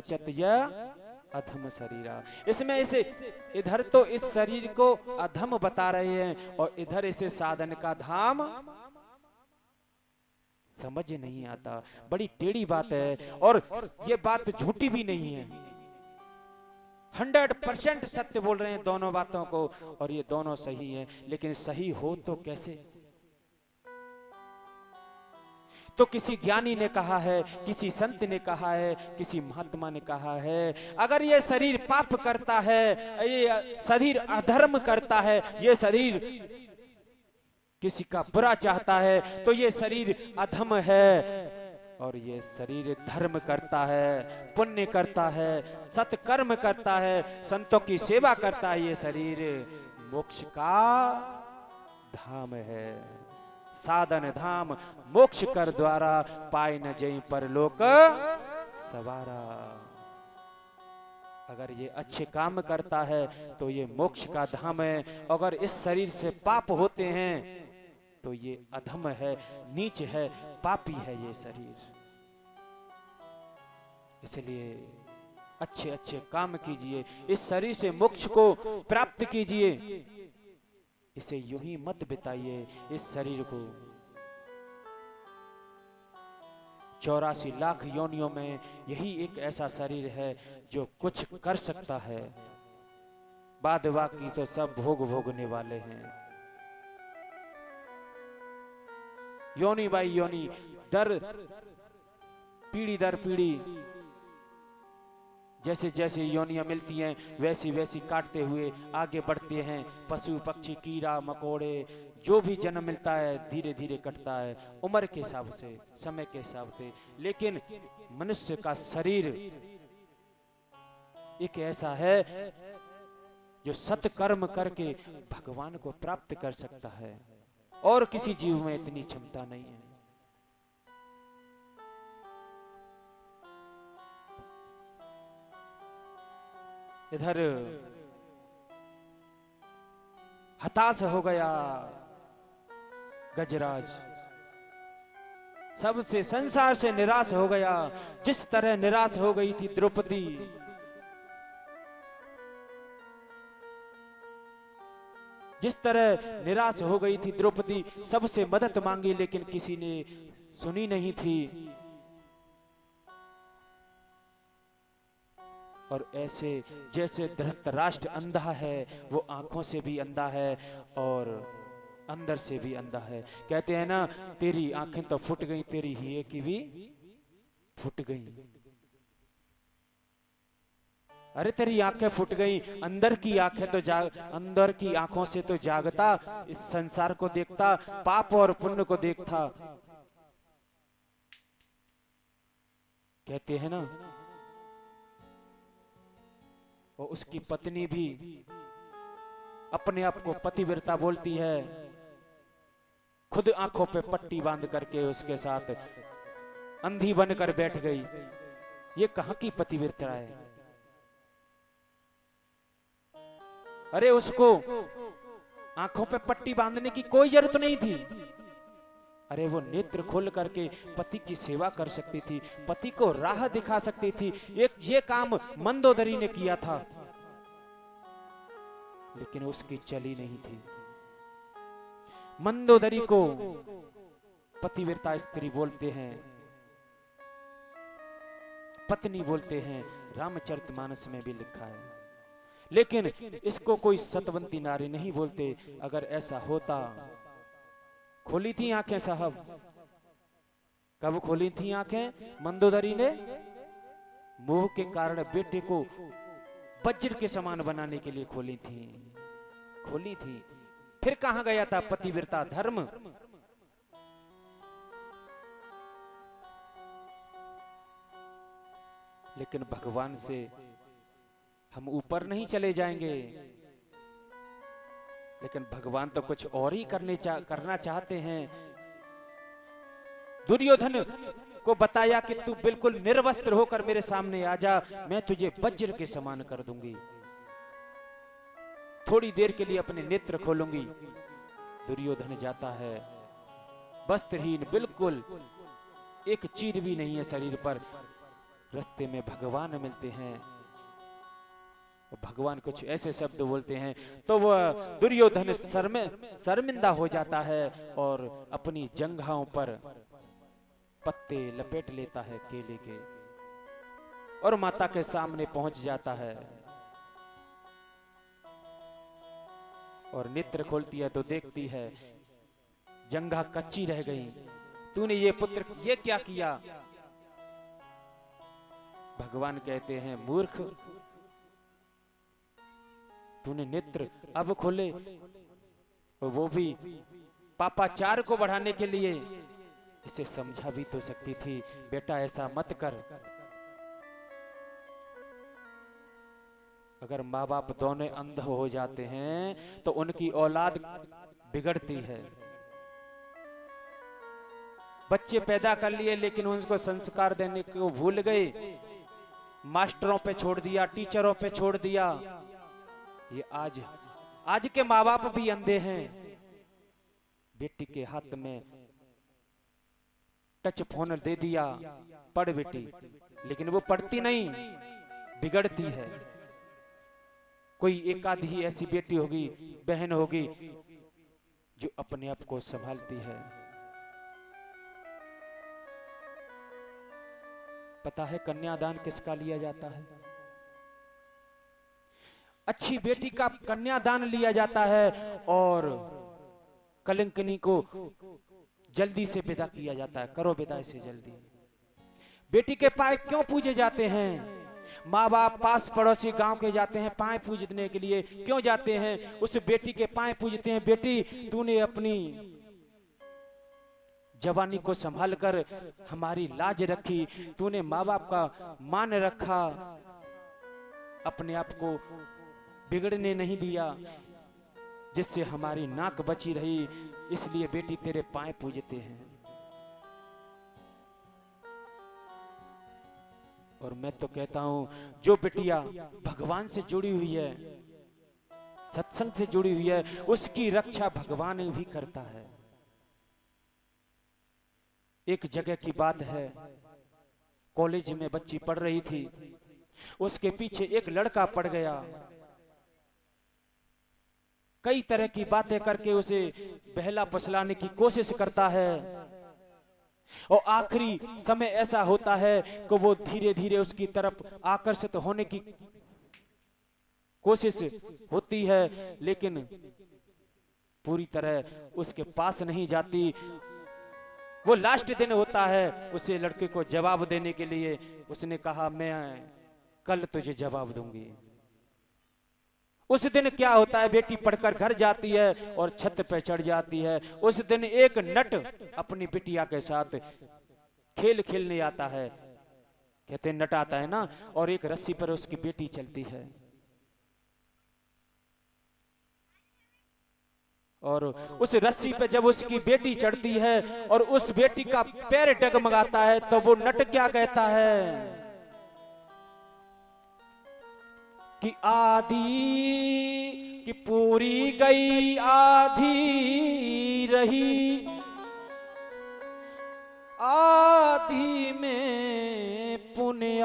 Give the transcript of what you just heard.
चत अधम शरीरा। इसमें इसे इधर तो इस शरीर को अधम बता रहे हैं और इधर इसे साधन का धाम समझ नहीं आता। बड़ी टेढ़ी बात है और ये बात झूठी भी नहीं है। 100% सत्य बोल रहे हैं दोनों बातों को और ये दोनों सही हैं, लेकिन सही हो तो कैसे? तो किसी ज्ञानी ने कहा है, किसी संत ने कहा है, किसी महात्मा ने कहा है, अगर ये शरीर पाप करता है, ये शरीर अधर्म करता है, ये शरीर किसी का बुरा चाहता है, तो ये शरीर अधम है। और ये शरीर धर्म करता है, पुण्य करता है, सत्कर्म करता है, संतों की सेवा करता है, ये शरीर मोक्ष का धाम है। साधन धाम मोक्ष कर द्वारा, पाए न जई परलोक सवारा। अगर ये अच्छे काम करता है तो ये मोक्ष का धाम है। अगर इस शरीर से पाप होते हैं तो ये अधम है, नीच है, पापी है ये शरीर। इसलिए अच्छे अच्छे काम कीजिए, इस शरीर से मोक्ष को प्राप्त कीजिए। इसे यूं ही मत बिताइए इस शरीर को। 84 लाख योनियों में यही एक ऐसा शरीर है जो कुछ कर सकता है, बाद बाकी तो सब भोगने वाले हैं। योनि बाई योनि, पीढ़ी दर पीढ़ी जैसे जैसे योनियां मिलती हैं वैसी वैसी काटते हुए आगे बढ़ते हैं। पशु पक्षी कीड़ा मकोड़े जो भी जन्म मिलता है धीरे धीरे कटता है, उम्र के हिसाब से, समय के हिसाब से। लेकिन मनुष्य का शरीर एक ऐसा है जो सत्कर्म करके भगवान को प्राप्त कर सकता है, और किसी जीव में इतनी क्षमता नहीं है। इधर हताश हो गया गजराज, सबसे संसार से निराश हो गया, जिस तरह निराश हो गई थी द्रौपदी। जिस तरह निराश हो गई थी द्रौपदी, सबसे मदद मांगी लेकिन किसी ने सुनी नहीं थी। और ऐसे जैसे धृतराष्ट्र अंधा है, वो आंखों से भी अंधा है और अंदर से भी अंधा है। कहते हैं ना, तेरी आंखें तो फूट गई, तेरी हिये की भी फूट गई। अरे तेरी आंखें फूट गई, अंदर की आंखें तो अंदर की आंखों से तो जागता, इस संसार को देखता, पाप और पुण्य को देखता। कहते हैं ना, और उसकी पत्नी भी अपने आप को पतिव्रता बोलती है, खुद आंखों पे पट्टी बांध करके उसके साथ अंधी बनकर बैठ गई। ये कहां की पतिव्रता है? अरे उसको आंखों पे पट्टी बांधने की कोई जरूरत नहीं थी। अरे वो नेत्र खोल करके पति की सेवा कर सकती थी, पति को राह दिखा सकती थी। ये काम मंदोदरी ने किया था, लेकिन उसकी चली नहीं थी। मंदोदरी को पतिव्रता स्त्री बोलते हैं, पत्नी बोलते हैं, रामचरितमानस में भी लिखा है। लेकिन इसको कोई सतवंती नारी नहीं बोलते। अगर ऐसा होता, खोली थी आंखें साहब, कब खोली थी आंखें मंदोदरी ने? मोह के कारण बेटे को वज्र के समान बनाने के लिए खोली थी। फिर कहां गया था पतिव्रता धर्म? लेकिन भगवान से हम ऊपर नहीं चले जाएंगे, लेकिन भगवान तो कुछ और ही करना चाहते हैं। दुर्योधन को बताया कि तू बिल्कुल निर्वस्त्र होकर मेरे सामने आ जा, मैं तुझे वज्र के समान कर दूंगी, थोड़ी देर के लिए अपने नेत्र खोलूंगी। दुर्योधन जाता है वस्त्रहीन, बिल्कुल एक चीर भी नहीं है शरीर पर, रास्ते में भगवान मिलते हैं, भगवान कुछ ऐसे शब्द बोलते हैं तो वह दुर्योधन शर्मिंदा हो जाता है और अपनी जंघाओं पर पत्ते लपेट लेता है केले के और माता के सामने पहुंच जाता है और नेत्र खोलती है तो देखती है जंघा कच्ची रह गई। तूने ये पुत्र ये क्या किया? भगवान कहते हैं मूर्ख, तूने नेत्र अब खोले, और वो भी पापाचार को बढ़ाने के लिए। इसे समझा भी तो सकती थी, बेटा ऐसा मत कर। अगर माँ बाप दोनों अंध हो जाते हैं तो उनकी औलाद बिगड़ती है। बच्चे पैदा कर लिए लेकिन उनको संस्कार देने को भूल गए, मास्टरों पे छोड़ दिया, टीचरों पे छोड़ दिया। ये आज के माँ बाप भी अंधे हैं। बेटी के हाथ में टच फोन दे दिया, पढ़ बेटी, लेकिन वो पढ़ती नहीं, बिगड़ती है। कोई एक आधी ऐसी बेटी होगी, बहन होगी जो अपने आप को संभालती है। पता है कन्यादान किसका लिया जाता है? अच्छी बेटी का कन्यादान लिया जाता है और कलंकिनी को जल्दी से विदा किया जाता है। करो विदा इसे जल्दी। बेटी के पाए क्यों पूजे जाते हैं? माँ बाप पास पड़ोसी गांव के जाते हैं पाए पूजने के लिए। क्यों जाते हैं? उस बेटी के पाए पूजते हैं, बेटी तूने अपनी जवानी को संभाल कर हमारी लाज रखी, तूने माँ बाप का मान रखा, अपने आप को बिगड़ने नहीं दिया, जिससे हमारी नाक बची रही, इसलिए बेटी तेरे पाए पूजते हैं। और मैं तो कहता हूं जो बिटिया भगवान से जुड़ी हुई है, सत्संग से जुड़ी हुई है, उसकी रक्षा भगवान भी करता है। एक जगह की बात है, कॉलेज में बच्ची पढ़ रही थी, उसके पीछे एक लड़का पड़ गया, कई तरह की बातें करके उसे बहला फुसलाने की कोशिश करता है और आखिरी समय ऐसा होता है कि वो धीरे धीरे उसकी तरफ आकर्षित होने की कोशिश होती है, लेकिन पूरी तरह उसके पास नहीं जाती। वो लास्ट दिन होता है, उसे लड़के को जवाब देने के लिए उसने कहा मैं कल तुझे जवाब दूंगी। उस दिन क्या होता है, बेटी पढ़कर घर जाती है और छत पे चढ़ जाती है। उस दिन एक नट अपनी बिटिया के साथ खेल खेलने आता है, कहते नट आता है ना, और एक रस्सी पर उसकी बेटी चलती है और उस रस्सी पे जब उसकी बेटी चढ़ती है और उस बेटी का पैर डगमगाता है तो वो नट क्या कहता है कि आधी कि पूरी गई आधी रही, आधी में पुण्य